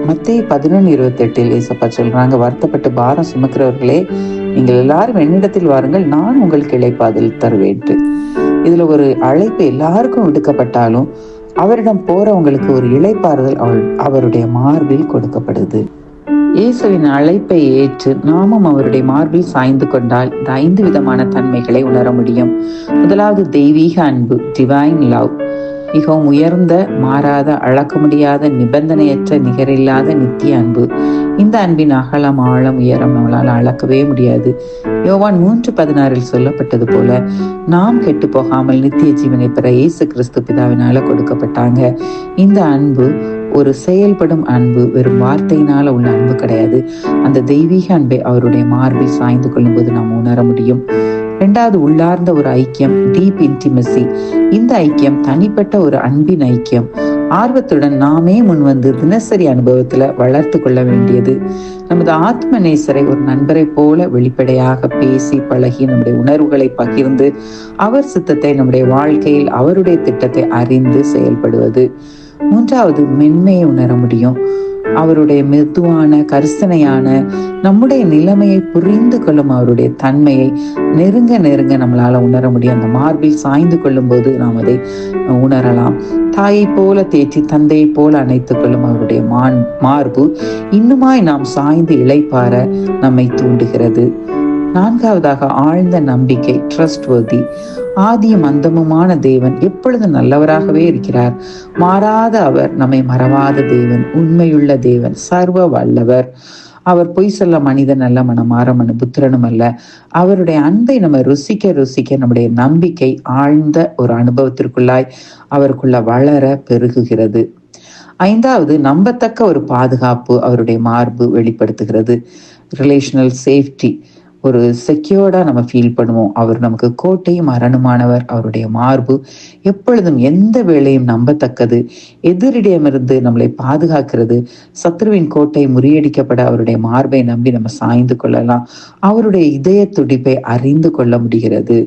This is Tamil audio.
மத்தேயு 11:28 ஏசப்பா சொல்றாங்க, வருத்தப்பட்டு பாரம் சுமக்கிறவர்களே, நீங்கள் எல்லாரும் என்னிடத்தில் வாருங்கள், நான் உங்களுக்கு இளைப்பாறுதல் தருவேன்ட்டு. இதுல ஒரு அழைப்பு எல்லாருக்கும் விடுக்கப்பட்டாலும் அவரிடம் போறவங்களுக்கு ஒரு இளைப்பாறுதல் அவருடைய மார்பில் கொடுக்கப்படுது. இயேசுவின் அழைப்பை ஏற்று நாமும் அவருடைய மார்பில் சாய்ந்து கொண்டால் இந்த 5 விதமான தன்மைகளை உணர முடியும். முதலாவது தெய்வீக அன்பு, டிவைன் லவ். மிகவும் உயர்ந்த, மாறாத, அளக்க முடியாத, நிபந்தனையற்ற, நிகரில்லாத நித்திய அன்பு. இந்த அன்பின் அகலம், ஆழம், உயரம் நம்மளால் அளக்கவே முடியாது. யோவான் 3:16 சொல்லப்பட்டது போல நாம் கெட்டு போகாமல் நித்திய ஜீவனை பெற இயேசு கிறிஸ்து பிதாவினால கொடுக்கப்பட்டாங்க. இந்த அன்பு ஒரு செயல்படும் அன்பு, வெறும் வார்த்தையினால உள்ள அன்பு கிடையாது. அந்த தெய்வீக அன்பை அவருடைய மார்பில் சாய்ந்து கொள்ளும் போது நாம் உணர முடியும். இரண்டாவது, உள்ளார்ந்த ஒரு ஐக்கியம், டீப் இன்டிமசி. இந்த ஐக்கியம் தனிப்பட்ட ஒரு அன்பின் ஐக்கியம். ஆர்வத்துடன் நாமே முன்வந்து தினசரி அனுபவத்துல வளர்த்து கொள்ள வேண்டியது. நமது ஆத்ம நேசரை ஒரு நண்பரை போல வெளிப்படையாக பேசி பழகி நம்முடைய உணர்வுகளை பகிர்ந்து அவர் சித்தத்தை நம்முடைய வாழ்க்கையில் அவருடைய திட்டத்தை அறிந்து செயல்படுவது. மூன்றாவது, மென்மையை உணர முடியும். அவருடைய மெதுவான, கரிசனையான, நம்முடைய நிலைமையை புரிந்து கொள்ளும் அவருடைய தன்மையை நெருங்க நெருங்க நம்மளால உணர முடியும். அந்த மார்பில் சாய்ந்து கொள்ளும் போது நாம் அதை உணரலாம். தாயை போல தேற்றி தந்தையை போல அணைத்துக் கொள்ளும் அவருடைய மார்பு இன்னுமாய் நாம் சாய்ந்து இளைப்பாற நம்மை தூண்டுகிறது. நான்காவதாக, ஆழ்ந்த நம்பிக்கை, ட்ரஸ்ட்வர்தி. ஆதியும் அந்தமுமான தேவன் எப்பொழுதும் நல்லவராகவே இருக்கிறார். மாறாத அவர், நம்மை மறவாத தேவன், உண்மையுள்ள தேவன், சர்வ வல்லவர். அவர் பொய் சொல்ல மனிதன் அல்ல, மனமாற புத்திரனும் அல்ல. அவருடைய அன்பை நம்ம ருசிக்க ருசிக்க நம்முடைய நம்பிக்கை ஆழ்ந்த ஒரு அனுபவத்திற்குள்ளாய் அவருக்குள்ள வளர பெருகுகிறது. ஐந்தாவது, நம்பத்தக்க ஒரு பாதுகாப்பு அவருடைய மார்பு வெளிப்படுத்துகிறது. ரிலேஷனல் சேஃப்டி, ஒரு செக்யூர்டா நம்ம ஃபீல் பண்ணுவோம். அவர் நமக்கு கோட்டையும் அரணுமானவர். அவருடைய மார்பு எப்பொழுதும் எந்த வேளையும் நம்பத்தக்கது, எதிரிடமிருந்து நம்மளை பாதுகாக்கிறது. சத்ருவின் கோட்டை முறியடிக்கப்பட அவருடைய மார்பை நம்பி நம்ம சாய்ந்து கொள்ளலாம். அவருடைய இதய துடிப்பை அறிந்து கொள்ள முடிகிறது.